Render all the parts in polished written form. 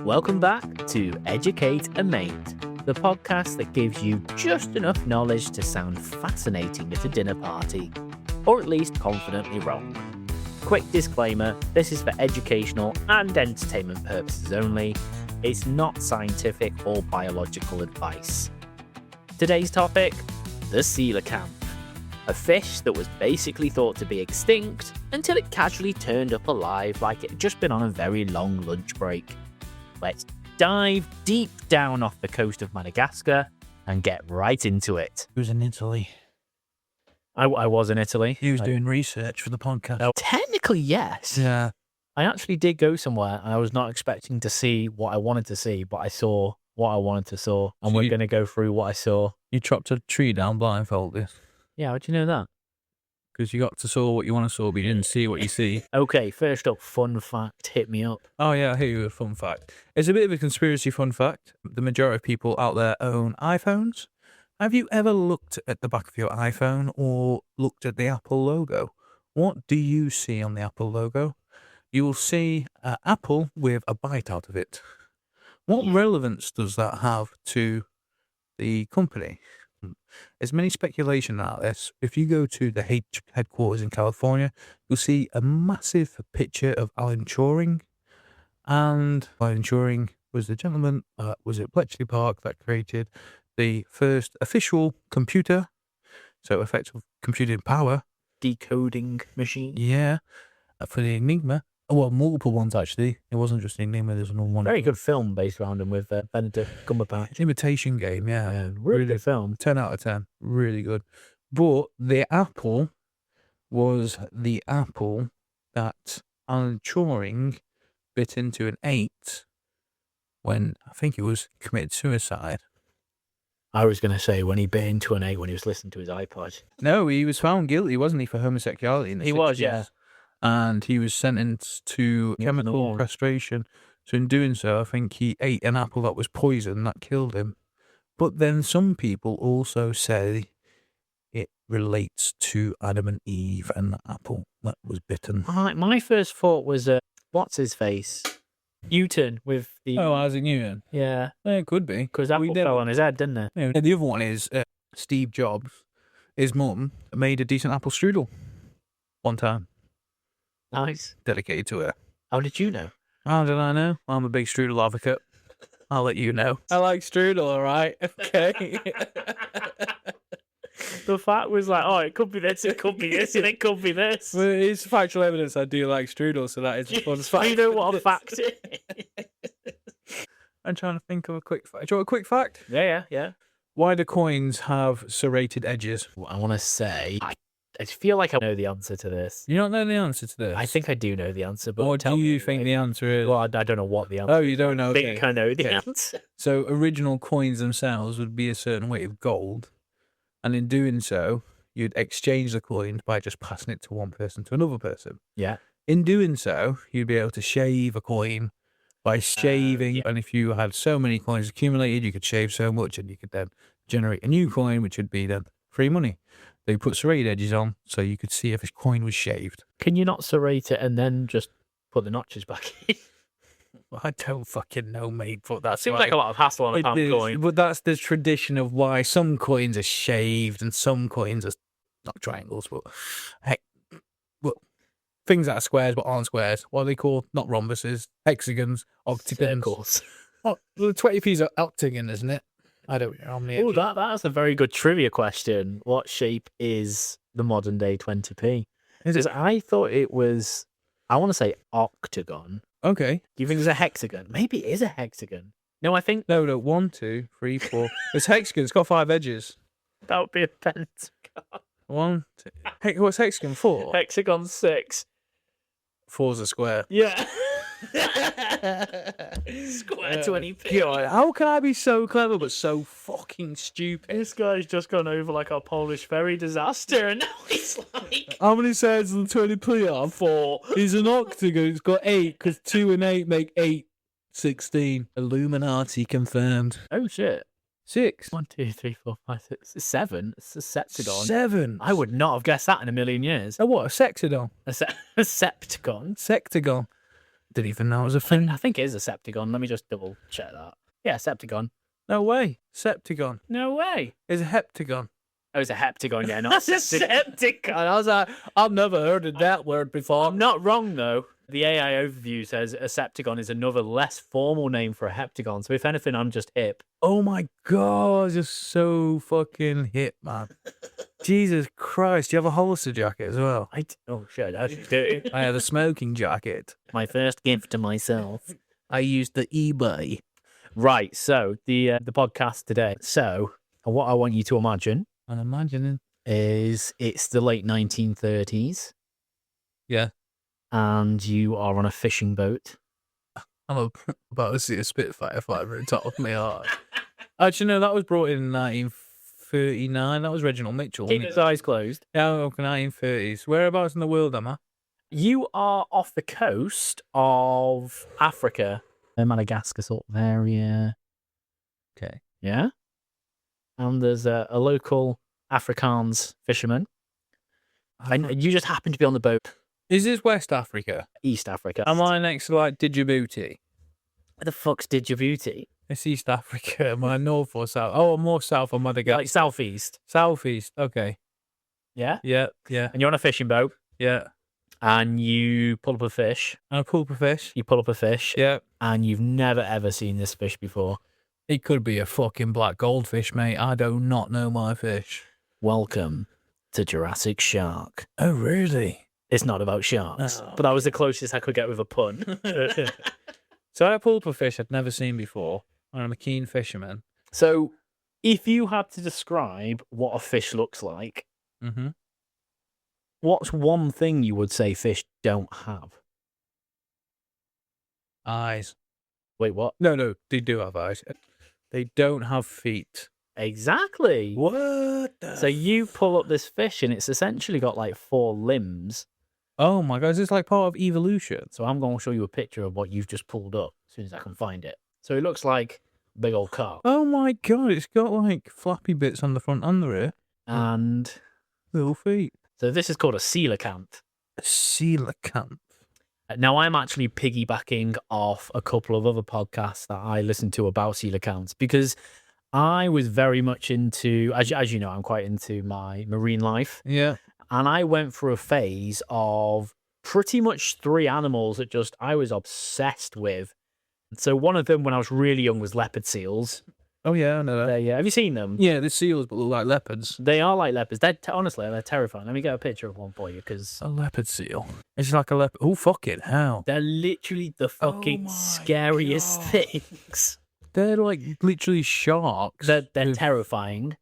Welcome back to Educate a Mate, the podcast that gives you just enough knowledge to sound fascinating at a dinner party, or at least confidently wrong. Quick disclaimer, this is for educational and entertainment purposes only. It's not scientific or biological advice. Today's topic, the Coelacanth, a fish that was basically thought to be extinct until it casually turned up alive like it had just been on a very long lunch break. Let's dive deep down off the coast of Madagascar and get right into it. He was in Italy. I was in Italy. He was doing research for the podcast. Technically, yes. Yeah. I actually did go somewhere and I was not expecting to see what I wanted to see, but I saw what I wanted to see. And So we're going to go through what I saw. You chopped a tree down blindfolded Yeah, how'd you know that? because you got to saw what you want to saw, but you didn't see what you see. Okay, first up, fun fact, hit me up. Oh, yeah, I'll hit you with a fun fact. It's a bit of a conspiracy fun fact. The majority of people out there own iPhones. Have you ever looked at the back of your iPhone or looked at the Apple logo? What do you see on the Apple logo? You will see an apple with a bite out of it. What relevance does that have to the company? There's many speculation out there. If you go to the headquarters in California, you'll see a massive picture of Alan Turing. And Alan Turing was the gentleman was at Bletchley Park that created the first official computer. So effective computing power. Decoding machine. Yeah. For the Enigma. Well, multiple ones actually. It wasn't just the Enigma. There's another one. Very good film based around him with Benedict Cumberbatch. Imitation Game, yeah. Really good film. 10 out of 10. Really good. But the apple was the apple that Alan Turing bit into and ate when I think he was committed suicide. I was going to say when he bit into an egg when he was listening to his iPod. No, he was found guilty, wasn't he, for homosexuality in the 60s? Was, yeah. And he was sentenced to chemical castration. So in doing so, I think he ate an apple that was poison that killed him. But then some people also say it relates to Adam and Eve and the apple that was bitten. My first thought was, what's his face? Newton with the... Oh, Isaac Newton. Yeah. It could be. Because apple fell on his head, didn't it? Yeah. The other one is Steve Jobs. His mum made a decent apple strudel one time. Nice. Dedicated to her. How did you know? How did I know? I'm a big strudel advocate. I'll let you know. I like strudel, all right? Okay. The fact was like, oh, it could be this, it could be this, and it could be this. Well, it's factual evidence I do like strudel, so that is a fun fact. You know what a fact is? I'm trying to think of a quick fact. Do you want a quick fact? Yeah. Why do coins have serrated edges? Well, I want to say, I feel like I know the answer to this. You don't know the answer to this? I think I do know the answer, but what do you think the answer is? Well, I don't know what the answer is. Oh, you don't know? I think I know the answer. So original coins themselves would be a certain weight of gold, and in doing so, you'd exchange the coin by just passing it to one person to another person. Yeah. In doing so, you'd be able to shave a coin by shaving, and if you had so many coins accumulated, you could shave so much, and you could then generate a new coin, which would be then free money. They put serrated edges on so you could see if a coin was shaved. Can you not serrate it and then just put the notches back in? Well, I don't fucking know, mate, but that seems like a lot of hassle on a pound coin. But that's the tradition of why some coins are shaved and some coins are not triangles, but heck, well, things that are squares but aren't squares. What are they called? Not rhombuses, hexagons, octagons. Circles. Oh, the 20p's are octagon, isn't it? I don't know how many. Oh, that's a very good trivia question. What shape is the modern day 20p? Because I thought it was, I want to say octagon. Okay. Do you think it's a hexagon? Maybe it is a hexagon. No, I think... No, 1, 2, 3, 4. It's hexagon. It's got 5 edges. That would be a pentagon. 1, 2. What's hexagon? 4? Hexagon 6. 4's a square. Yeah. Square 20p. God, how can I be so clever but so fucking stupid? This guy's just gone over like our Polish ferry disaster, and now he's like... How many sides of the 20p are? 4. He's an octagon. It's got 8, because 2 and 8 make 8. 16. Illuminati confirmed. Oh, shit. 6. 1, 2, 3, 4, 5, 6, 7. It's a septagon. 7. I would not have guessed that in a million years. Oh, what? A sextagon? A septagon. Sectagon. Didn't even know it was a thing. I think it is a Septicon. Let me just double check that. Yeah, Septicon. No way. Septicon. No way. It's a heptagon. Oh, it's a heptagon, yeah, not a Septicon. I was like, I've never heard of that word before. I'm not wrong, though. The AI overview says a Septicon is another less formal name for a heptagon. So if anything, I'm just hip. Oh my God, you're so fucking hip, man. Jesus Christ, you have a Hollister jacket as well. Oh, shit, I do. I have a smoking jacket. My first gift to myself. I used the eBay. Right, so the podcast today. So what I want you to imagine... I'm imagining. Is it's the late 1930s. Yeah. And you are on a fishing boat. I'm about to see a Spitfire fighter on top of my heart. Actually, no, that was brought in 1939. That was Reginald Mitchell. Keep his eyes closed. Yeah, okay, 1930s. Whereabouts in the world am I? You are off the coast of Africa, Madagascar sort of area. Okay. Yeah. And there's a local Afrikaans fisherman. And you just happen to be on the boat. Is this West Africa? East Africa. Am I next to like Djibouti? Where the fuck's Djibouti? It's East Africa. Am I north or south? Oh, I'm more south on Madagascar. Like southeast. Southeast. Okay. Yeah? Yeah. And you're on a fishing boat. Yeah. And you pull up a fish. And I pull up a fish. You pull up a fish. Yeah. And you've never, ever seen this fish before. It could be a fucking black goldfish, mate. I do not know my fish. Welcome to Jurassic Shark. Oh, really? It's not about sharks, but that was the closest I could get with a pun. So I pulled up a fish I'd never seen before, and I'm a keen fisherman. So if you had to describe what a fish looks like, what's one thing you would say fish don't have? Eyes. Wait, what? No, they do have eyes. They don't have feet. Exactly. What? So you pull up this fish and it's essentially got like 4 limbs. Oh my God, is this like part of evolution? So I'm going to show you a picture of what you've just pulled up as soon as I can find it. So it looks like a big old car. Oh my God, it's got like flappy bits on the front and the rear. And little feet. So this is called a Coelacanth. A Coelacanth. Now, I'm actually piggybacking off a couple of other podcasts that I listened to about coelacanths because I was very much into, as you know, I'm quite into my marine life. Yeah. And I went through a phase of pretty much 3 animals that I was obsessed with. So one of them when I was really young was leopard seals. Oh, yeah, I know that. Have you seen them? Yeah, the seals but look like leopards. They are like leopards. Honestly, they're terrifying. Let me get a picture of one for you because... A leopard seal? It's like a leopard. Oh, fuck it. How? They're literally the fucking scariest things. They're like literally sharks. They're terrifying.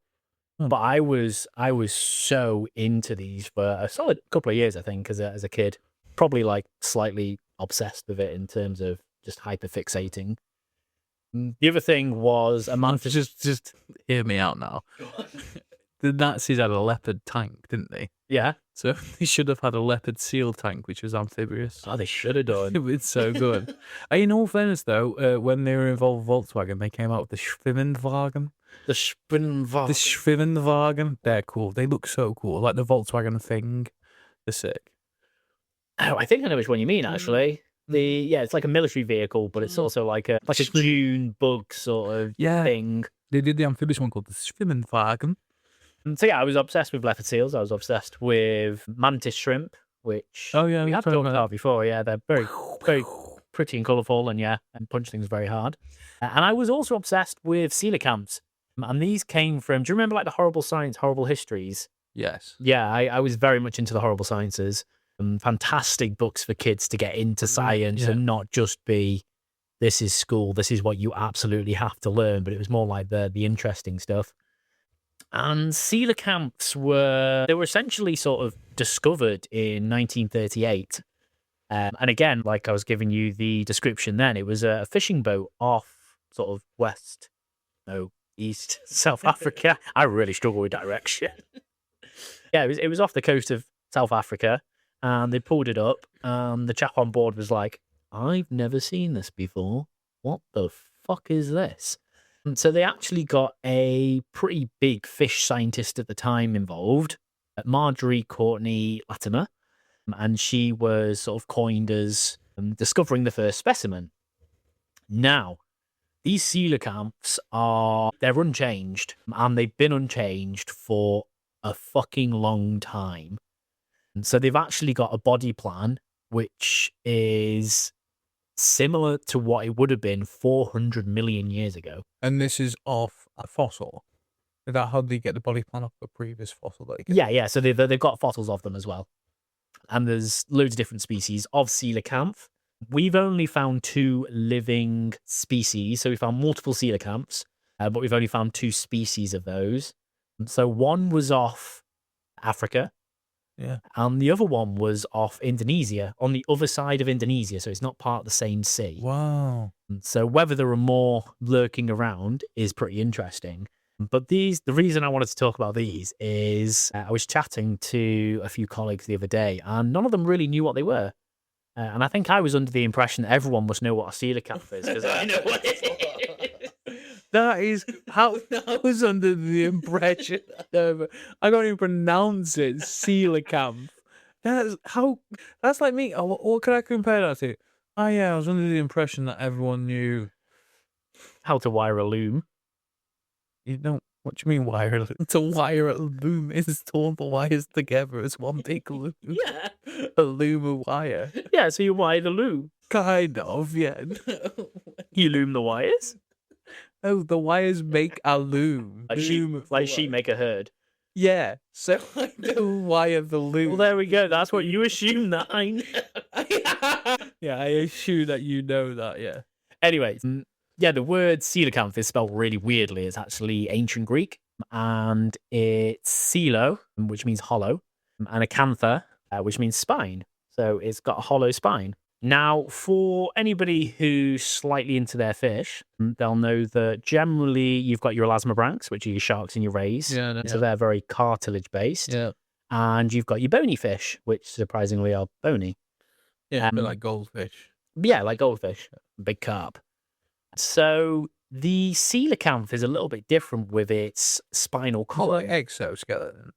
But I was so into these for a solid couple of years, I think, as a kid. Probably like slightly obsessed with it in terms of just hyperfixating. The other thing was a mantis. Just hear me out now. The Nazis had a leopard tank, didn't they? Yeah. So they should have had a leopard seal tank, which was amphibious. Oh, they should have done. It's so good. In all fairness, though, when they were involved with Volkswagen, they came out with the Schwimmenwagen. The Schwimmenwagen. The Schwimmenwagen. They're cool. They look so cool. Like the Volkswagen thing. They're sick. Oh, I think I know which one you mean, actually. It's like a military vehicle, but it's also like a Dune bug sort of thing. They did the amphibious one called the Schwimmenwagen. And so I was obsessed with leopard seals. I was obsessed with mantis shrimp, which we have talked about before. Yeah, they're very, very pretty and colourful, and punch things very hard. And I was also obsessed with coelacanths. And these came from, do you remember like the Horrible Science, Horrible Histories? Yes. Yeah, I was very much into the horrible sciences. Fantastic books for kids to get into science and not just be, this is school, this is what you absolutely have to learn, but it was more like the interesting stuff. And coelacanths were essentially sort of discovered in 1938. And again, like I was giving you the description then, it was a fishing boat off sort of east, South Africa. I really struggle with direction. Yeah, it was off the coast of South Africa. And they pulled it up, and the chap on board was like, I've never seen this before. What the fuck is this? And so they actually got a pretty big fish scientist at the time involved, Marjorie Courtney Latimer, and she was sort of coined as discovering the first specimen. Now, these coelacanths they're unchanged, and they've been unchanged for a fucking long time. And so they've actually got a body plan which is similar to what it would have been 400 million years ago. And this is off a fossil. Is that how they get the body plan off a previous fossil? That Yeah. So they've got fossils of them as well. And there's loads of different species of coelacanth. We've only found 2 living species. So we found multiple coelacanths, but we've only found 2 species of those. And so one was off Africa. Yeah. And the other one was off Indonesia, on the other side of Indonesia. So it's not part of the same sea. Wow. So whether there are more lurking around is pretty interesting. But the reason I wanted to talk about these is I was chatting to a few colleagues the other day, and none of them really knew what they were. And I think I was under the impression that everyone must know what a coelacanth is, because I know what it is. That is how I was under the impression. I can't even pronounce it. Coelacanth. That's like me. Oh, what can I compare that to? Oh yeah, I was under the impression that everyone knew how to wire a loom. You don't. What do you mean wire a loom? To wire a loom is to all the wires together as one big loom. Yeah. A loom of wire. Yeah, so you wire the loom. Kind of, yeah. You loom the wires? Oh, the wires make a loom. Like sheep make a herd. Yeah, so I don't wire the loom. Well, there we go. That's what you assume that I know. Yeah, I assume that you know that, yeah. Anyway, yeah, the word coelacanth is spelled really weirdly. It's actually ancient Greek, and it's Seelo, which means hollow, and acantha, which means spine. So it's got a hollow spine. Now, for anybody who's slightly into their fish, they'll know that generally you've got your elasmobranchs, which are your sharks and your rays. So they're very cartilage-based. Yeah. And you've got your bony fish, which surprisingly are bony. Yeah, a bit like goldfish. Yeah, like goldfish. Big carp. So the coelacanth is a little bit different with its spinal column. Like exoskeleton.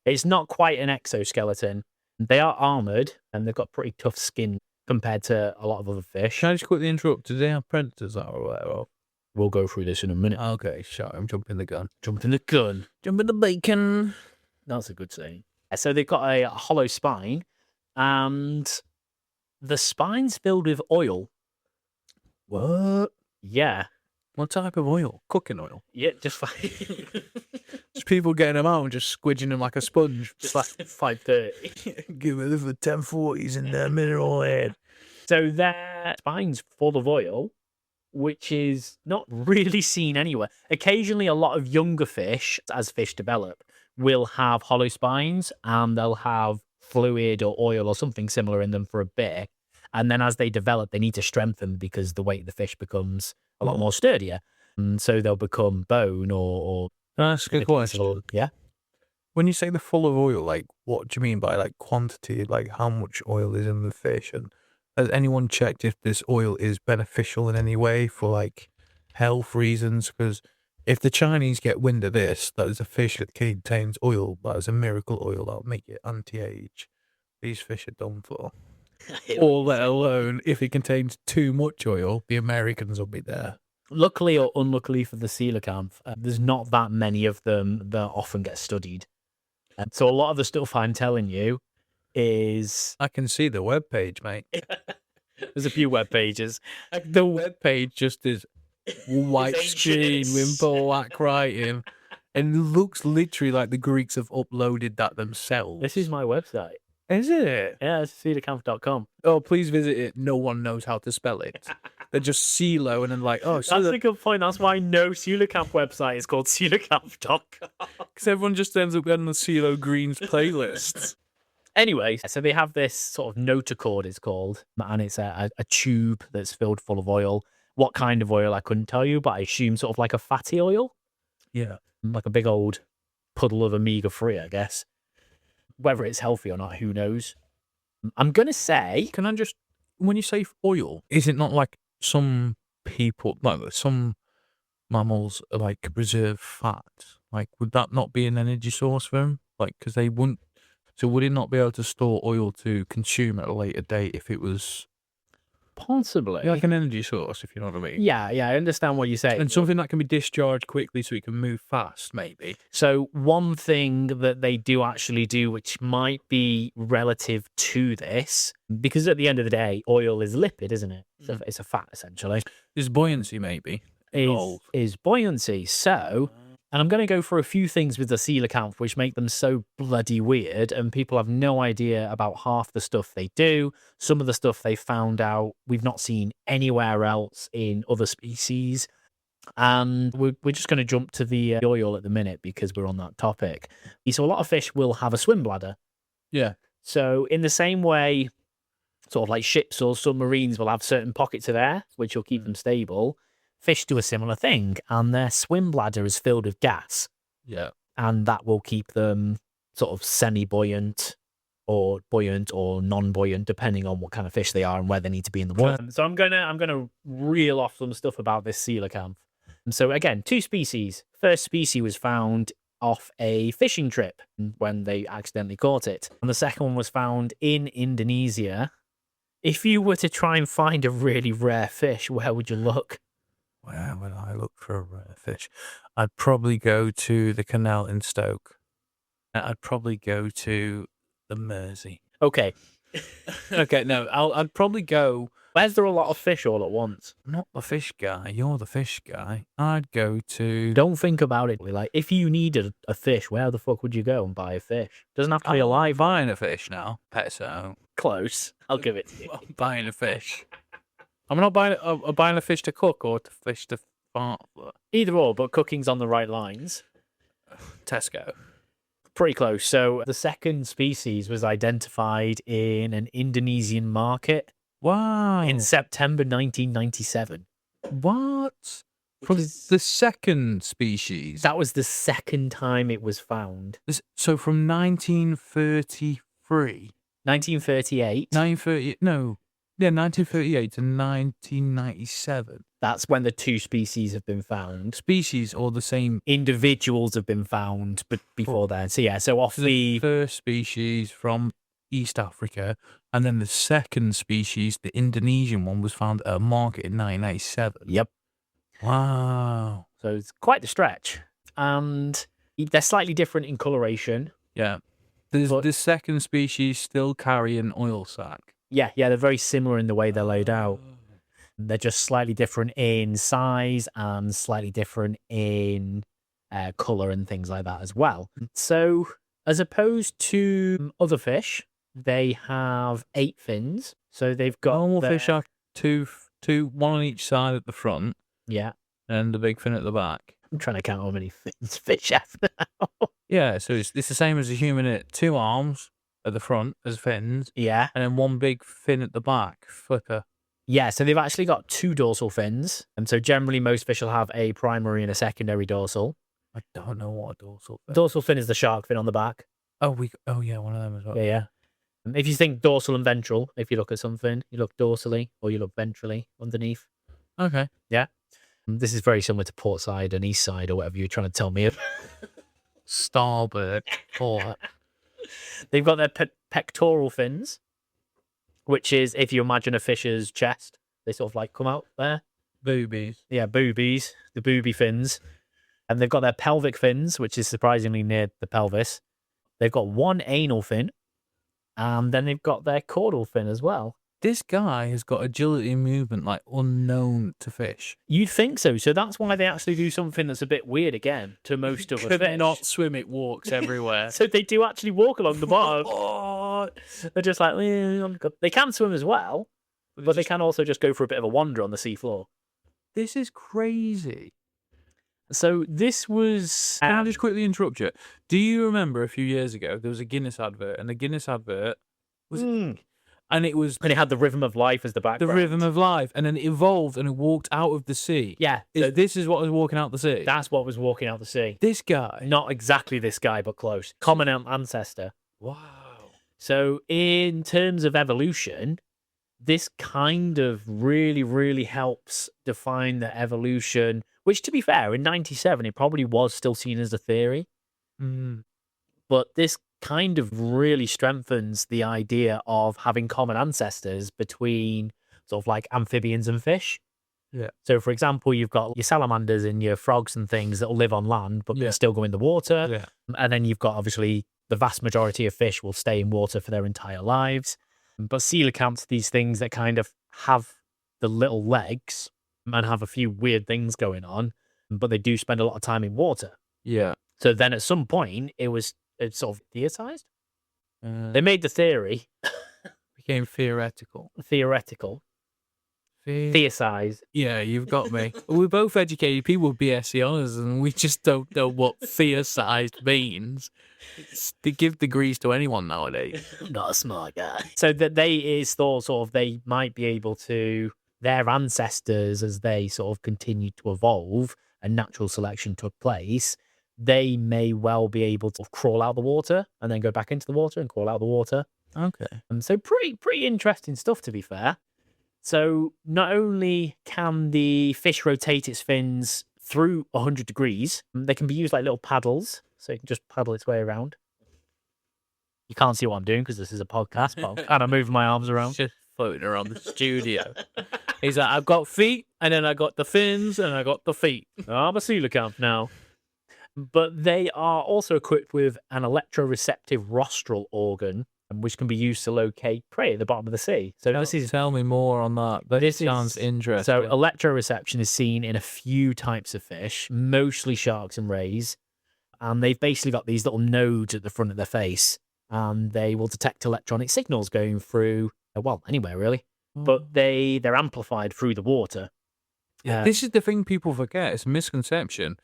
It's not quite an exoskeleton. They are armored and they've got pretty tough skin compared to a lot of other fish. Can I just quickly interrupt? Do they have predators that are aware of? We'll go through this in a minute. Okay, sure. I'm jumping the gun. Jumping the gun. Jumping the bacon. That's a good saying. So they've got a hollow spine, and the spine's filled with oil. What? Yeah. What type of oil? Cooking oil? Yeah, just like... Just people getting them out and just squidging them like a sponge. Just like 530. Give me the 1040s in their mineral head. So their spine's full of oil, which is not really seen anywhere. Occasionally, a lot of younger fish, as fish develop, will have hollow spines, and they'll have fluid or oil or something similar in them for a bit. And then as they develop, they need to strengthen because the weight of the fish becomes a lot more sturdier. And so they'll become bone or Can I ask a question? Yeah. When you say they're full of oil, like, what do you mean by, like, quantity? Like, how much oil is in the fish? And has anyone checked if this oil is beneficial in any way for, like, health reasons? Because if the Chinese get wind of this, that is a fish that contains oil, that is a miracle oil that'll make it anti-age. These fish are done for. Or let alone, if it contains too much oil, the Americans will be there. Luckily or unluckily for the coelacanth, there's not that many of them that often get studied. So a lot of the stuff I'm telling you is... I can see the webpage, mate. There's a few web pages. The webpage just is white screen with black writing. And it looks literally like the Greeks have uploaded that themselves. This is my website. Is it? Yeah, it's coelacanth.com. Oh, please visit it. No one knows how to spell it. They're just Seelo and then like, oh, that's a good point. That's why no coelacanth website is called coelacanth.com. Because everyone just ends up getting the Seelo Greens playlists. Anyway, so they have this sort of notochord, it's called, and it's a tube that's filled full of oil. What kind of oil, I couldn't tell you, but I assume sort of like a fatty oil. Yeah. Like a big old puddle of omega-3, I guess. Whether it's healthy or not, who knows? I'm going to say... Can I just... When you say oil, is it not like some people... Like some mammals like preserve fat? Like, would that not be an energy source for them? Like, because they wouldn't... So would it not be able to store oil to consume at a later date if it was Possibly. Like an energy source, if you know what I mean. Yeah, I understand what you're saying. And something that can be discharged quickly so it can move fast, maybe. So one thing that they do actually do, which might be relative to this, because at the end of the day, oil is lipid, isn't it? So it's a fat, essentially. There's buoyancy, maybe. Is buoyancy. So, and I'm going to go for a few things with the coelacanth which make them so bloody weird, and people have no idea about half the stuff they do. Some of the stuff they found out we've not seen anywhere else in other species. And we're just going to jump to the oil at the minute because we're on that topic. So a lot of fish will have a swim bladder. Yeah. So in the same way, sort of like ships or submarines will have certain pockets of air, which will keep them stable. Fish do a similar thing, and their swim bladder is filled with gas. Yeah. And that will keep them sort of semi-buoyant or buoyant or non-buoyant, depending on what kind of fish they are and where they need to be in the water. So I'm gonna reel off some stuff about this coelacanth. So again, 2 species. First species was found off a fishing trip when they accidentally caught it. And the second one was found in Indonesia. If you were to try and find a really rare fish, where would you look? Where would I look for a rare fish? I'd probably go to the canal in Stoke. I'd probably go to the Mersey. Okay. Okay, no, I'd probably go... Where's there a lot of fish all at once? I'm not the fish guy. You're the fish guy. I'd go to... Don't think about it. Like, if you needed a fish, where the fuck would you go and buy a fish? Doesn't have to be alive. Buying a fish now. Petso. Close. I'll give it to you. Buying a fish. I'm not buying a fish to cook or to fish to fart. Either or, but cooking's on the right lines. Tesco. Pretty close. So the second species was identified in an Indonesian market. Wow. In September 1997. What? From the second species? That was the second time it was found. So from 1933? 1938. 1938 to 1997. That's when the 2 species have been found. Species or the same? Individuals have been found, but before then. So yeah, so off the first species from East Africa, and then the second species, the Indonesian one, was found at a market in 1997. Yep. Wow. So it's quite the stretch. And they're slightly different in coloration. Yeah. Does the second species still carry an oil sac? Yeah, they're very similar in the way they're laid out. They're just slightly different in size and slightly different in colour and things like that as well. So as opposed to other fish, they have 8 fins. So they've got... Normal fish are two, one on each side at the front. Yeah. And the big fin at the back. I'm trying to count how many fins fish have now. Yeah, so it's the same as a human at 2 arms at the front as fins. Yeah. And then 1 big fin at the back, flipper. Yeah, so they've actually got 2 dorsal fins. And so generally most fish will have a primary and a secondary dorsal. I don't know what a dorsal fin. Dorsal fin is the shark fin on the back. Oh yeah, one of them as well. Yeah. If you think dorsal and ventral, if you look at something, you look dorsally or you look ventrally underneath. Okay. Yeah. This is very similar to port side and east side or whatever you're trying to tell me. Starboard. Port. They've got their pectoral fins, which is if you imagine a fish's chest, they sort of like come out there. Boobies. Yeah, boobies, the booby fins. And they've got their pelvic fins, which is surprisingly near the pelvis. They've got 1 anal fin, and then they've got their caudal fin as well. This guy has got agility and movement like unknown to fish. You'd think so. So that's why they actually do something that's a bit weird again to most of the fish. Not swim, it walks everywhere. So they do actually walk along the bottom. They're just like, they can swim as well, but they can also just go for a bit of a wander on the seafloor. This is crazy. So this was... Can I just quickly interrupt you? Do you remember a few years ago, there was a Guinness advert, and the Guinness advert was... And it was... And it had the rhythm of life as the background. The rhythm of life. And then it evolved and it walked out of the sea. Yeah. This is what was walking out the sea? That's what was walking out the sea. This guy? Not exactly this guy, but close. Common ancestor. Wow. So in terms of evolution, this kind of really, really helps define the evolution, which to be fair, in 97, it probably was still seen as a theory. But this kind of really strengthens the idea of having common ancestors between sort of like amphibians and fish. Yeah. So, for example, you've got your salamanders and your frogs and things that will live on land, but can still go in the water. Yeah. And then you've got, obviously, the vast majority of fish will stay in water for their entire lives. But coelacanths, these things that kind of have the little legs and have a few weird things going on, but they do spend a lot of time in water. Yeah. So then at some point, it's sort of theorized. They made the theory. Became theoretical. Theosized. Yeah, you've got me. We're both educated people with BSc honours, and we just don't know what theosized means. They give degrees to anyone nowadays. I'm not a smart guy. So that they might be able to, their ancestors, as they sort of continued to evolve and natural selection took place, they may well be able to crawl out the water and then go back into the water and crawl out the water. Okay. So pretty interesting stuff, to be fair. So not only can the fish rotate its fins through 100 degrees, they can be used like little paddles. So it can just paddle its way around. You can't see what I'm doing because this is a podcast, but I'm moving my arms around. Just floating around the studio. He's like, I've got feet, and then I got the fins, and I got the feet. I'm a coelacanth now. But they are also equipped with an electroreceptive rostral organ, which can be used to locate prey at the bottom of the sea. So Tell me more on that. This sounds interesting. So electroreception is seen in a few types of fish, mostly sharks and rays. And they've basically got these little nodes at the front of their face, and they will detect electronic signals going through, well, anywhere really. But they're amplified through the water. This is the thing people forget. It's a misconception.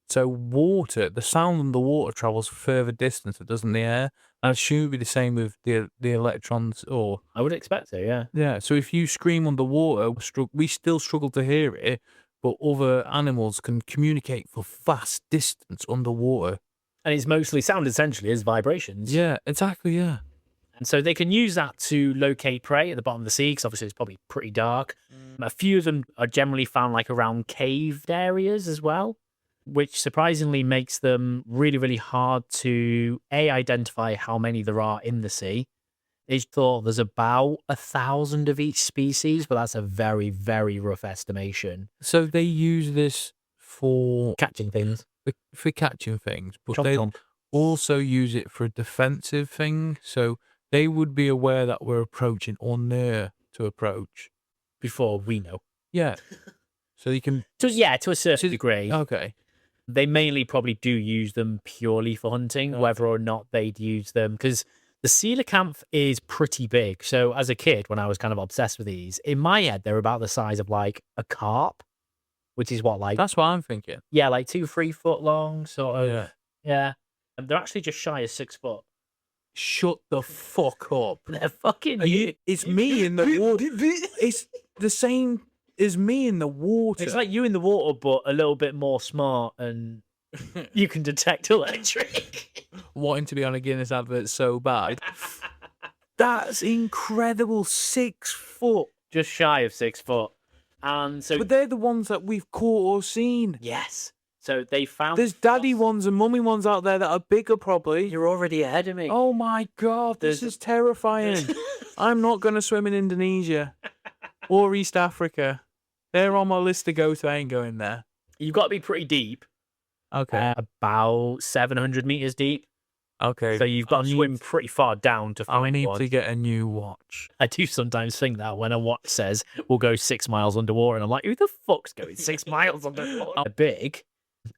So water, the sound in the water travels further distance than it does in the air. I assume it'd be the same with the electrons, or I would expect so, yeah. Yeah, so if you scream underwater, we still struggle to hear it, but other animals can communicate for vast distance underwater. And it's mostly sound, essentially, is vibrations. Yeah, exactly, yeah. And so they can use that to locate prey at the bottom of the sea, because obviously it's probably pretty dark. A few of them are generally found like around caved areas as well, which surprisingly makes them really, really hard to identify how many there are in the sea. They thought there's about 1,000 of each species, but that's a very, very rough estimation. So they use this for catching things. For catching things, but Chomp, they chomp. also use it for a defensive thing. So they would be aware that we're approaching or near to approach. Before we know. Yeah. So you can... to a certain degree. Okay. They mainly probably do use them purely for hunting, whether or not they'd use them. Because the coelacanth is pretty big. So as a kid, when I was kind of obsessed with these, in my head, they're about the size of like a carp, which is what, like... That's what I'm thinking. Yeah, like 2-3 foot long, sort of. Yeah. Yeah. And they're actually just shy of 6 foot. Shut the fuck up. They're fucking... It's me in the water. It's the same as me in the water. It's like you in the water, but a little bit more smart, and you can detect electric. Wanting to be on a Guinness advert so bad. That's incredible. 6 foot. Just shy of 6 foot. And so... But they're the ones that we've caught or seen. Yes. So they found... There's daddy ones and mummy ones out there that are bigger, probably. You're already ahead of me. Oh my God, this is terrifying. I'm not going to swim in Indonesia or East Africa. They're on my list to go to. I ain't going there. You've got to be pretty deep. Okay. About 700 meters deep. Okay. So you've got to swim pretty far down to find I need one. to get a new watch. I do sometimes think that when a watch says we'll go 6 miles underwater, and I'm like, who the fuck's going 6 miles underwater? They're big.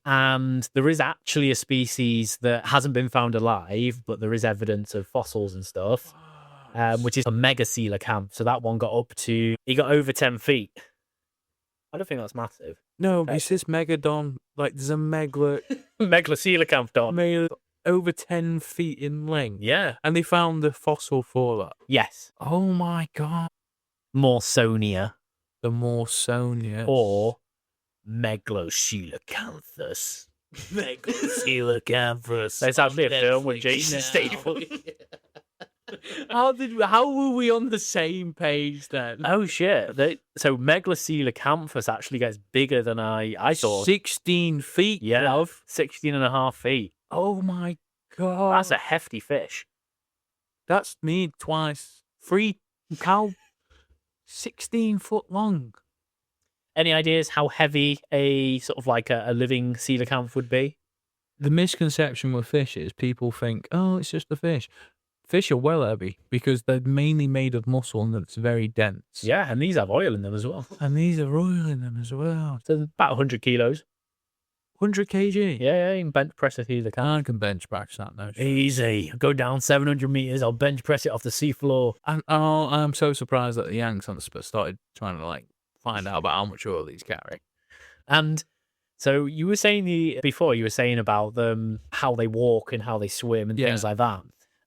And there is actually a species that hasn't been found alive, but there is evidence of fossils and stuff, which is a mega coelacanth. So that one got over 10 feet. I don't think that's massive. No, it's this megadon. Like, there's a megla coelacanth don. Over 10 feet in length. Yeah. And they found the fossil for that. Yes. Oh my God. Morsonia. The Morsonia. Or Megalocoelacanthus. Megalocoelacanthus. That's actually a film with Jason Statham. How were we on the same page then? Oh shit! So Megalocoelacanthus actually gets bigger than I thought. 16 feet. Yeah, love. 16.5 feet. Oh my God, that's a hefty fish. That's me twice. 3 cow. 16 foot long. Any ideas how heavy a sort of like a living coelacanth would be? The misconception with fish is people think, oh, it's just a fish. Fish are well heavy because they're mainly made of muscle and it's very dense. Yeah, and these have oil in them as well. And these are oil in them as well. So about 100 kilos. 100 kg? Yeah, you can bench press a coelacanth. I can bench press that now. Easy. Go down 700 meters. I'll bench press it off the seafloor. And I'm so surprised that the Yanks on the spot started trying to like find out about how much oil these carry. And so you were saying before, you were saying about them, how they walk and how they swim and things like that.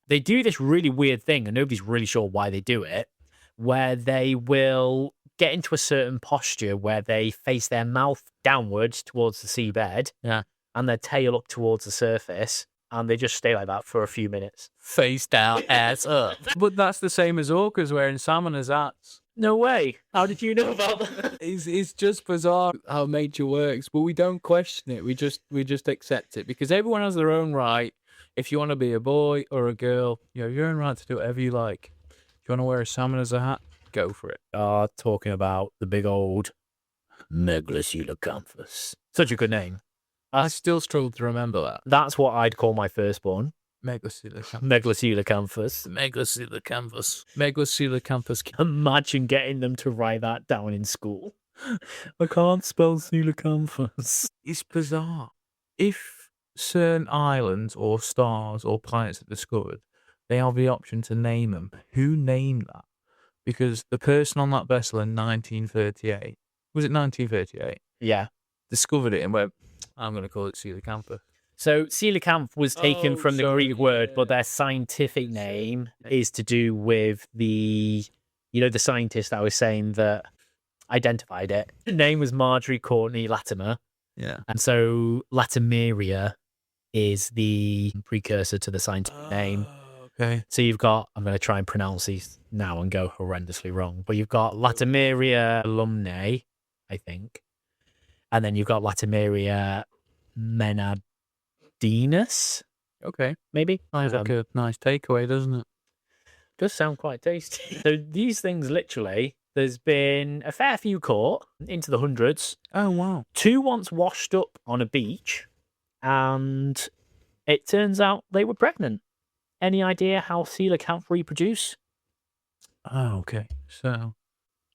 They do this really weird thing, and nobody's really sure why they do it, where they will get into a certain posture where they face their mouth downwards towards the seabed and their tail up towards the surface, and they just stay like that for a few minutes. Face down, ass up. But that's the same as orcas wearing salmon as hats. No way. How did you know about that? It's just bizarre how nature works, but we don't question it. We just accept it because everyone has their own right. If you want to be a boy or a girl, you have your own right to do whatever you like. If you want to wear a salmon as a hat, go for it. Talking about the big old Megalocoelacanthus. Such a good name. I still struggle to remember that. That's what I'd call my firstborn. Megalocoelacanthus. Megalocoelacanthus. Imagine getting them to write that down in school. I can't spell coelacanthus. It's bizarre. If certain islands or stars or planets are discovered, they have the option to name them. Who named that? Because the person on that vessel in 1938, was it 1938? Yeah. Discovered it and went, I'm going to call it coelacanthus. So coelacanth was taken from the Greek word, but their scientific name is to do with the scientist I was saying that identified it. The name was Marjorie Courtney Latimer. Yeah. And so Latimeria is the precursor to the scientific name. Okay. So you've got, I'm going to try and pronounce these now and go horrendously wrong, but you've got Latimeria alumnae, I think. And then you've got Latimeria menadinus. Okay. Maybe. Sounds like a nice takeaway, doesn't it? Does sound quite tasty. So these things literally, there's been a fair few caught into the hundreds. Oh, wow. 2 once washed up on a beach, and it turns out they were pregnant. Any idea how coelacanth reproduce? Oh, okay. So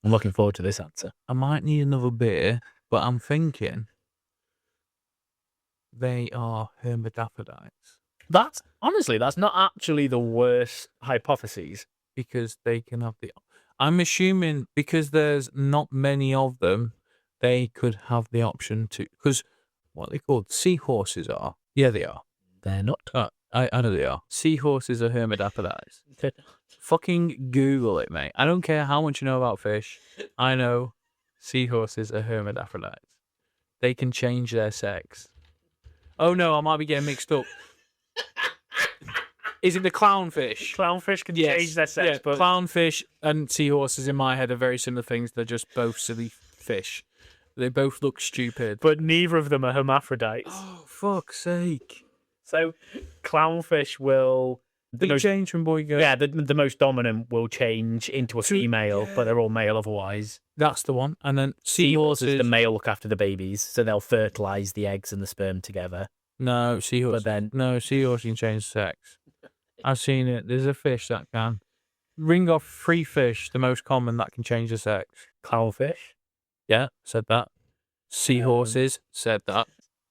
I'm looking forward to this answer. I might need another beer, but I'm thinking they are hermaphrodites. That's not actually the worst hypothesis. Because they can have the... I'm assuming because there's not many of them, they could have the option to... Because what are they called? Seahorses are. Yeah, they are. They're not. I know they are. Seahorses are hermaphrodites. Fucking Google it, mate. I don't care how much you know about fish. I know seahorses are hermaphrodites. They can change their sex. Oh no, I might be getting mixed up. Is it the clownfish? Clownfish can change their sex. Yeah, but clownfish and seahorses in my head are very similar things. They're just both silly fish. They both look stupid. But neither of them are hermaphrodites. Oh, fuck's sake. So clownfish will... They change from boy girl. Yeah, the most dominant will change into a female, but they're all male otherwise. That's the one. And then Seahorses, the male look after the babies, so they'll fertilise the eggs and the sperm together. No, seahorse. But then... No, seahorse can change sex. I've seen it. There's a fish that can. Ring off 3 fish, the most common that can change the sex. Clownfish? Yeah, said that. Seahorses, said that.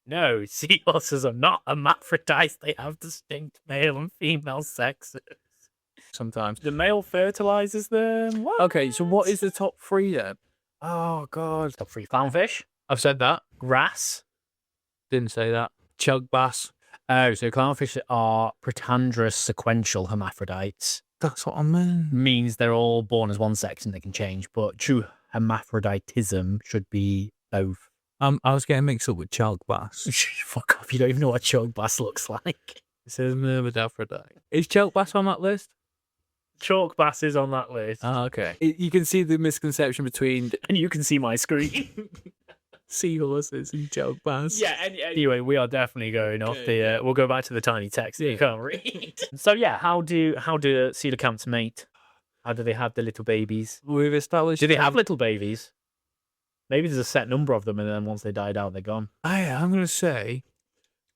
No, seahorses are not hermaphrodites. They have distinct male and female sexes. Sometimes. The male fertilizes them. What? Okay, so what is the top 3 then? Oh, God. Top 3. Clownfish. I've said that. Grass. Didn't say that. Chug bass. Oh, so clownfish are protandrous sequential hermaphrodites. That's what I mean. Means they're all born as one sex and they can change, but true hermaphroditism should be both. I was getting mixed up with chug bass. Fuck off, you don't even know what chug bass looks like. It says hermaphrodite. Is chug bass on that list? Chalk bass is on that list. Oh, okay. You can see the misconception between... And you can see my screen. Seahorses and chug bass. Yeah, anyway, we are definitely going off the... we'll go back to the tiny text that you can't read. So yeah, how do coelacanths mate? How do they have the little babies? We've established. Do they have little babies? Maybe there's a set number of them, and then once they died out, they're gone. I'm going to say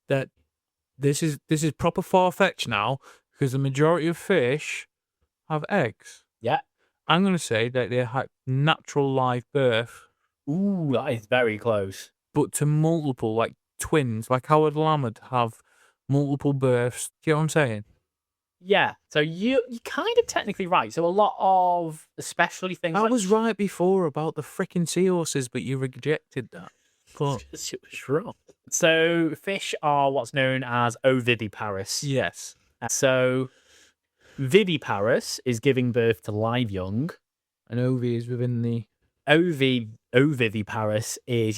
that this is proper far-fetched now, because the majority of fish have eggs. Yeah. I'm going to say that they have natural live birth. Ooh, that is very close. But to multiple, like twins, like how a lamb would have multiple births. Do you know what I'm saying? Yeah, so you're kind of technically right. So a lot of, especially things I like... was right before about the frickin' seahorses, but you rejected that. But It was wrong. So fish are what's known as oviviparous. yes. So viviparous is giving birth to live young. And ovi is within the... Oviviparous is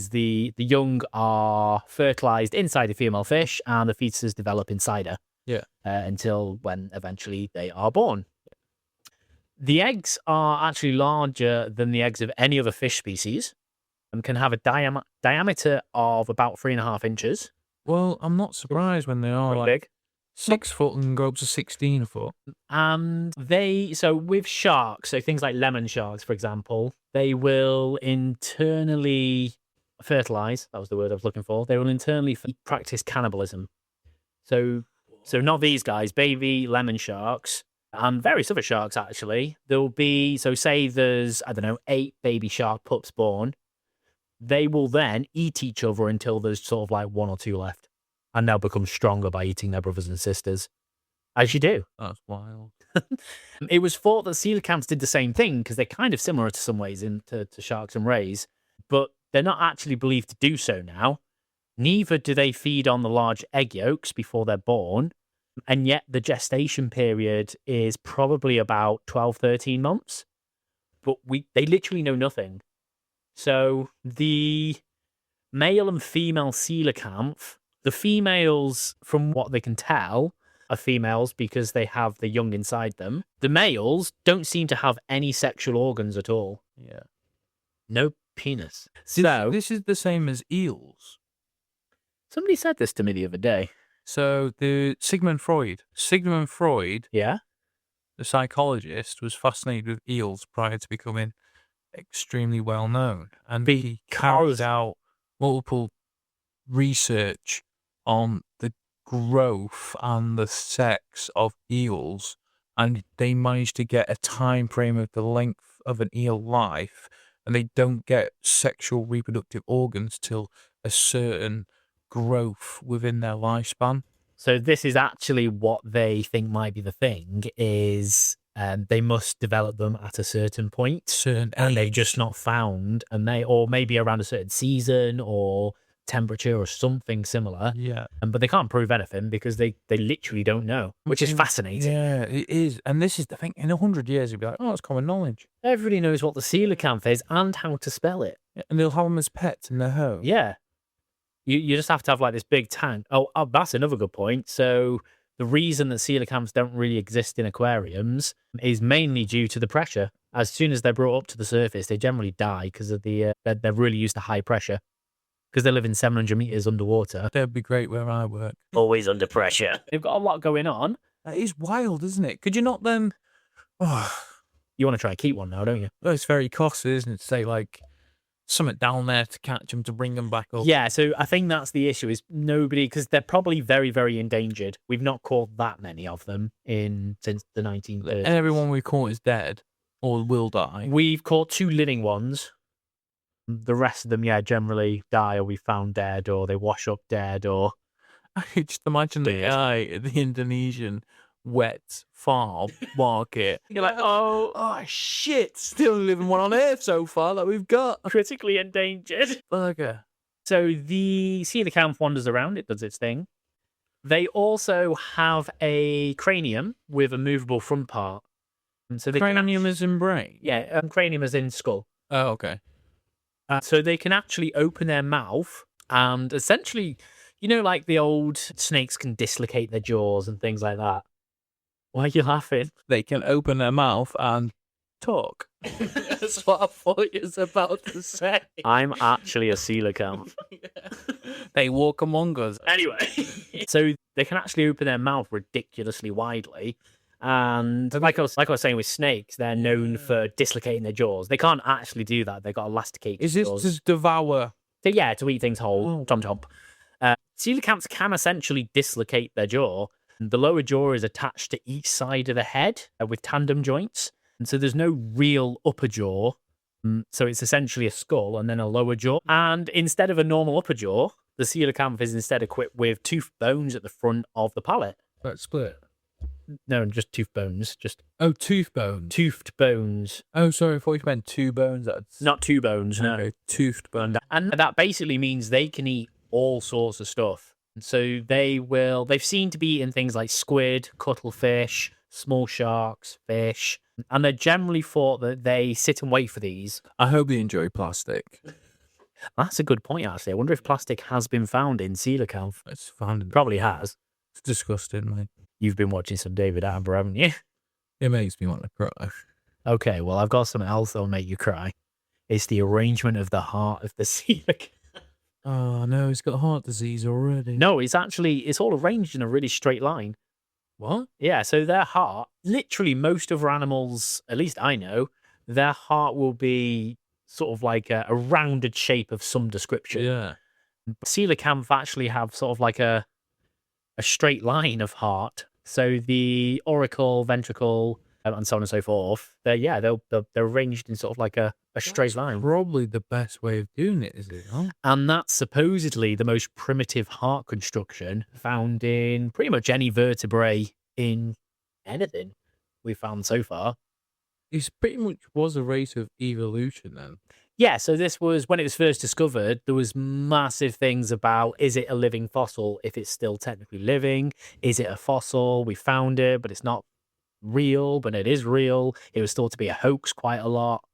the young are fertilized inside the female fish, and the fetuses develop inside her. Yeah. Until when eventually they are born. The eggs are actually larger than the eggs of any other fish species and can have a diameter of about 3.5 inches. Well, I'm not surprised when they are Pretty like big. 6 foot and go up to 16 foot. And so with sharks, so things like lemon sharks, for example, they will internally fertilize. That was the word I was looking for. They will internally practice cannibalism. So not these guys, baby lemon sharks and various other sharks, actually. There'll be, so say there's, 8 baby shark pups born. They will then eat each other until there's sort of like 1 or 2 left. And they'll become stronger by eating their brothers and sisters. As you do. That's wild. It was thought that coelacanths did the same thing because they're kind of similar to some ways to sharks and rays. But they're not actually believed to do so now. Neither do they feed on the large egg yolks before they're born, and yet the gestation period is probably about 12, 13 months. But they literally know nothing. So the male and female coelacanth, the females, from what they can tell, are females because they have the young inside them. The males don't seem to have any sexual organs at all. Yeah. No penis. So this is the same as eels. Somebody said this to me the other day. So the Sigmund Freud, Yeah? the psychologist, was fascinated with eels prior to becoming extremely well known, and he carried out multiple research on the growth and the sex of eels, and they managed to get a time frame of the length of an eel life, and they don't get sexual reproductive organs till a certain growth within their lifespan. So this is actually what they think might be the thing, is they must develop them at a certain point, and they've just not found, or maybe around a certain season or temperature or something similar. Yeah. But they can't prove anything because they literally don't know, which is fascinating. Yeah, it is. And this is the thing, in 100 years, you'll be like, oh, it's common knowledge. Everybody knows what the coelacanth is and how to spell it. And they'll have them as pets in their home. Yeah. You just have to have like this big tank. Oh, that's another good point. So the reason that coelacanths don't really exist in aquariums is mainly due to the pressure. As soon as they're brought up to the surface, they generally die because of they're really used to high pressure. Because they live in 700 meters underwater. That'd be great where I work. Always under pressure. They've got a lot going on. That is wild, isn't it? Could you not then... Oh, you want to try and keep one now, don't you? Well, it's very costly, isn't it? To say, like, something down there to catch them, to bring them back up. Yeah, so I think that's the issue, is nobody... Because they're probably very, very endangered. We've not caught that many of them since the 1930s. And everyone we caught is dead or will die. We've caught 2 living ones. The rest of them, generally die, or we found dead, or they wash up dead, or... I just imagine the guy at the Indonesian wet farm market. You're like, oh shit, still living one on Earth so far that we've got. Critically endangered. Burger. So the coelacanth wanders around, it does its thing. They also have a cranium with a movable front part. So Cranium is in brain? Yeah, cranium is in skull. Oh, okay. So they can actually open their mouth and essentially, like the old snakes can dislocate their jaws and things like that. Why are you laughing? They can open their mouth and talk. That's what I thought you was about to say. I'm actually a coelacanth. They walk among us. Anyway, so they can actually open their mouth ridiculously widely, And like I was saying with snakes, they're known for dislocating their jaws. They can't actually do that. They've got elasticated Is this jaws. to devour? To eat things whole. Chomp chomp. Coelacanths can essentially dislocate their jaw. The lower jaw is attached to each side of the head with tandem joints. And so there's no real upper jaw. So it's essentially a skull and then a lower jaw. And instead of a normal upper jaw, the coelacanth is instead equipped with tooth bones at the front of the palate. That's split. No, just tooth bones. Tooth bones. Toothed bones. Oh, sorry, I thought you meant two bones. Not two bones, no. Okay, toothed bones. And that basically means they can eat all sorts of stuff. So they've seen to be eating things like squid, cuttlefish, small sharks, fish, and they're generally thought that they sit and wait for these. I hope they enjoy plastic. That's a good point, actually. I wonder if plastic has been found in coelacanth. It's found. Probably has. It's disgusting, mate. You've been watching some David Attenborough, haven't you? It makes me want to cry. Okay, well, I've got something else that'll make you cry. It's the arrangement of the heart of the coelacanth. Oh, no, he's got heart disease already. No, it's all arranged in a really straight line. What? Yeah, so their heart, literally most other animals, at least I know, their heart will be sort of like a rounded shape of some description. Yeah. Coelacanth actually have sort of like a straight line of heart. So the auricle, ventricle, and so on and so forth, they're arranged in sort of like a straight line. Probably the best way of doing it, is it? Huh? And that's supposedly the most primitive heart construction found in pretty much any vertebrae in anything we've found so far. It pretty much was a rate of evolution then. Yeah, so this was, when it was first discovered, there was massive things about, is it a living fossil if it's still technically living? Is it a fossil? We found it, but it's not real, but it is real. It was thought to be a hoax quite a lot.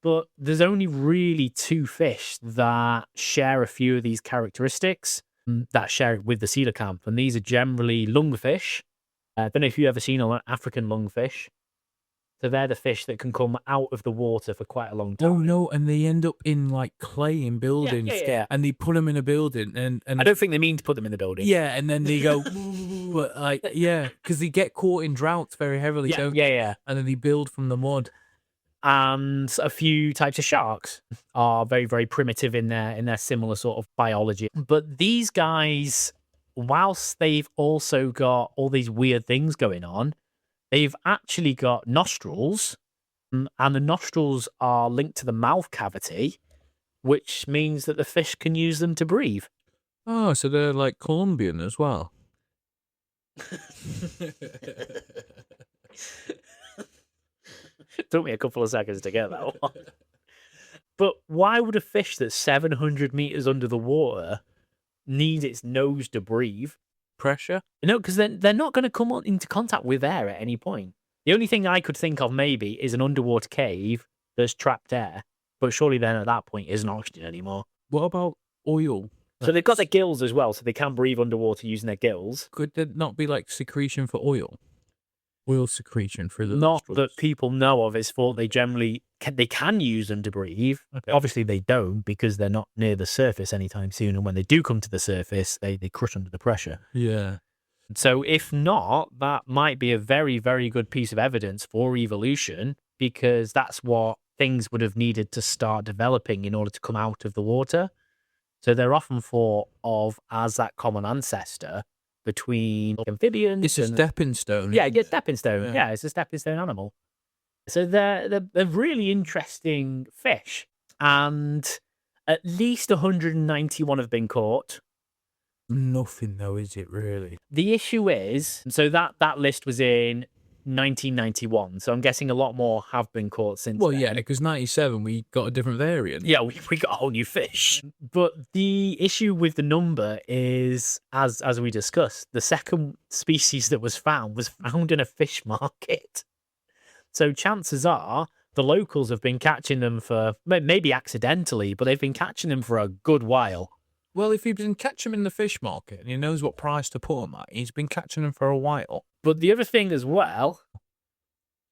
But there's only really two fish that share a few of these characteristics that share it with the coelacanth, and these are generally lungfish. I don't know if you've ever seen an African lungfish. So they're the fish that can come out of the water for quite a long time. Oh, no, and they end up in, like, clay in buildings. Yeah. And they put them in a building. And I don't think they mean to put them in the building. Yeah, and then they go, but like, yeah, because they get caught in droughts very heavily. Yeah. And then they build from the mud. And a few types of sharks are very, very primitive in their similar sort of biology. But these guys, whilst they've also got all these weird things going on, they've actually got nostrils, and the nostrils are linked to the mouth cavity, which means that the fish can use them to breathe. Oh, so they're like Colombian as well. Took me a couple of seconds to get that one. But why would a fish that's 700 meters under the water need its nose to breathe? Pressure? No, because they're not going to come into contact with air at any point. The only thing I could think of maybe is an underwater cave that's trapped air, but surely then at that point isn't oxygen anymore. What about oil? So they've got their gills as well, so they can breathe underwater using their gills. Could there not be like secretion for oil? Oil secretion through the Not nostrils? that people know of. It's thought they generally they can use them to breathe. Okay. Obviously they don't, because they're not near the surface anytime soon, and when they do come to the surface, they crush under the pressure. Yeah. So if not, that might be a very, very good piece of evidence for evolution, because that's what things would have needed to start developing in order to come out of the water. So they're often thought of as that common ancestor between amphibians. It's a stepping stone. Yeah, stepping stone. Yeah, it's a stepping stone animal. So they're really interesting fish, and at least 191 have been caught. Nothing though, is it really? The issue is, so that list was in 1991, so I'm guessing a lot more have been caught since Well, then. yeah, because 97 we got a different variant. Yeah, we got a whole new fish. But the issue with the number is, as we discussed, the second species that was found in a fish market. So chances are the locals have been catching them for, maybe accidentally, but they've been catching them for a good while. Well, if he's been catching them in the fish market and he knows what price to put them at, he's been catching them for a while. But the other thing as well,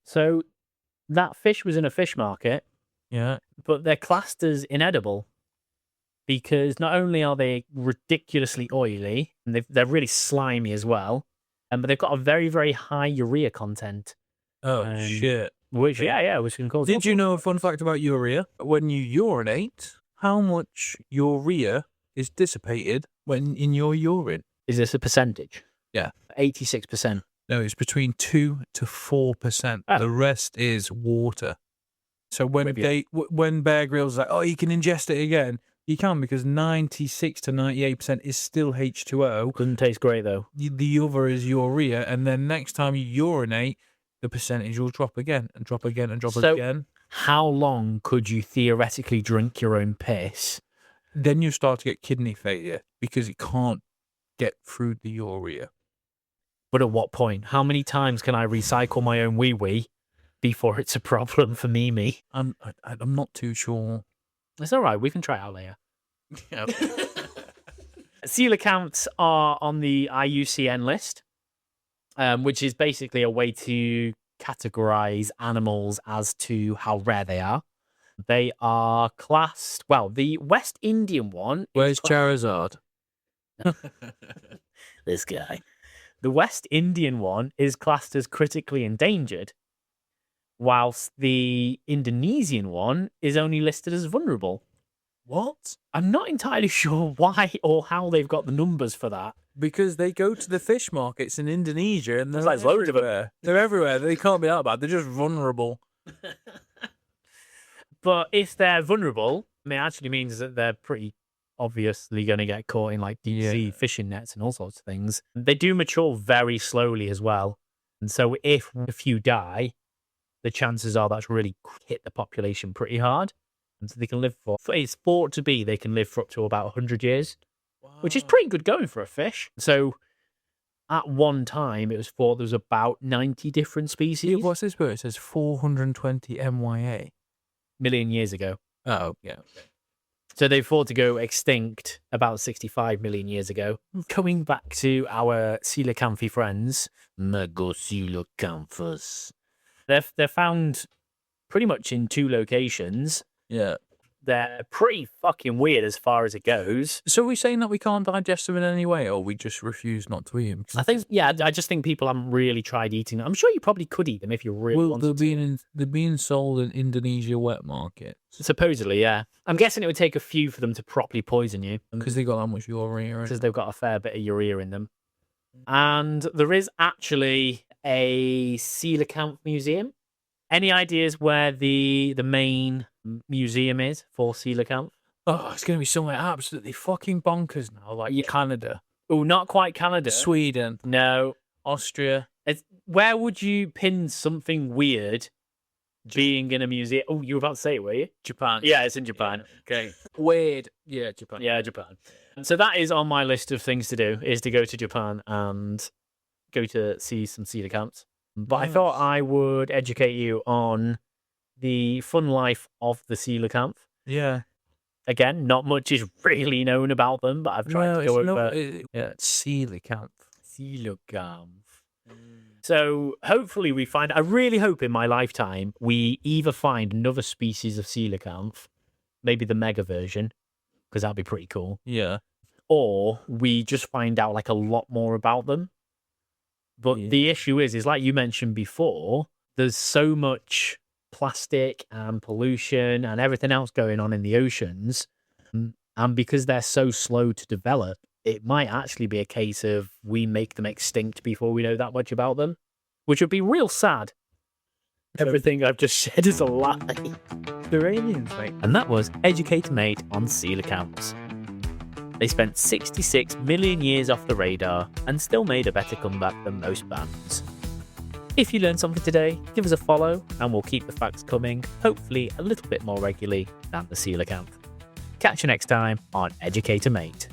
so that fish was in a fish market, Yeah. but they're classed as inedible, because not only are they ridiculously oily, and they're really slimy as well, But they've got a very, very high urea content. Oh, shit. Which, Okay. which can cause... Did you know a fun fact about urea? When you urinate, how much urea is dissipated when in your urine? Is this a percentage? Yeah. 86%. No, it's between 2 to 4%. Oh. The rest is water. So when Bear Grylls is like, oh, you can ingest it again, you can, because 96 to 98% is still H2O. Doesn't taste great, though. The other is urea, and then next time you urinate, the percentage will drop again and drop again and drop again. How long could you theoretically drink your own piss? Then you start to get kidney failure because it can't get through the urea. But at what point? How many times can I recycle my own wee-wee before it's a problem for me? I'm not too sure. It's all right. We can try it out later. Coelacanths are on the IUCN list, which is basically a way to categorize animals as to how rare they are. They are classed... Well, the West Indian one... Where's Charizard? This guy. The West Indian one is classed as critically endangered, whilst the Indonesian one is only listed as vulnerable. What? I'm not entirely sure why or how they've got the numbers for that. Because they go to the fish markets in Indonesia and There's loads of them. They're everywhere. They can't be that bad. They're just vulnerable. But if they're vulnerable, I mean, it actually means that they're pretty obviously going to get caught in like deep sea fishing nets and all sorts of things. They do mature very slowly as well. And so if a few die, the chances are that's really hit the population pretty hard. And so they can live for, it's thought to be, they can live for up to about 100 years, which is pretty good going for a fish. So at one time, it was thought there was about 90 different species. Yeah, what's this word? It says 420 MYA. Million years ago. Oh, yeah. So they thought to go extinct about 65 million years ago. Coming back to our coelacanth friends, Coelacanthus. They're found pretty much in 2 locations. Yeah. They're pretty fucking weird as far as it goes. So are we saying that we can't digest them in any way, or we just refuse not to eat them? I just think people haven't really tried eating them. I'm sure you probably could eat them if you really wanted to. They're being sold in Indonesia wet markets. Supposedly, yeah. I'm guessing it would take a few for them to properly poison you. Because they got that much urea. Because they've got a fair bit of urea in them. And there is actually a coelacanth museum. Any ideas where the main museum is for coelacanth? Oh, it's going to be somewhere absolutely fucking bonkers now, like Canada. Oh, not quite Canada. Sweden. No. Austria. Where would you pin something weird being in a museum? Oh, you were about to say it, were you? Japan. Yeah, it's in Japan. Okay. Weird. Yeah, Japan. Yeah, Japan. So that is on my list of things to do, is to go to Japan and go to see some coelacanths. But I thought I would educate you on the fun life of the coelacanth. Yeah. Again, not much is really known about them, but I've tried to go over... Coelacanth. Coelacanth. So hopefully we find... I really hope in my lifetime we either find another species of coelacanth, maybe the mega version, because that'd be pretty cool. Yeah. Or we just find out like a lot more about them. But the issue is like you mentioned before, there's so much plastic and pollution and everything else going on in the oceans. And because they're so slow to develop, it might actually be a case of we make them extinct before we know that much about them, which would be real sad. Everything I've just said is a lie. They're aliens, mate. And that was Educate A Mate on coelacanths. They spent 66 million years off the radar and still made a better comeback than most bands. If you learned something today, give us a follow and we'll keep the facts coming, hopefully a little bit more regularly than the coelacanth. Catch you next time on Educate A Mate.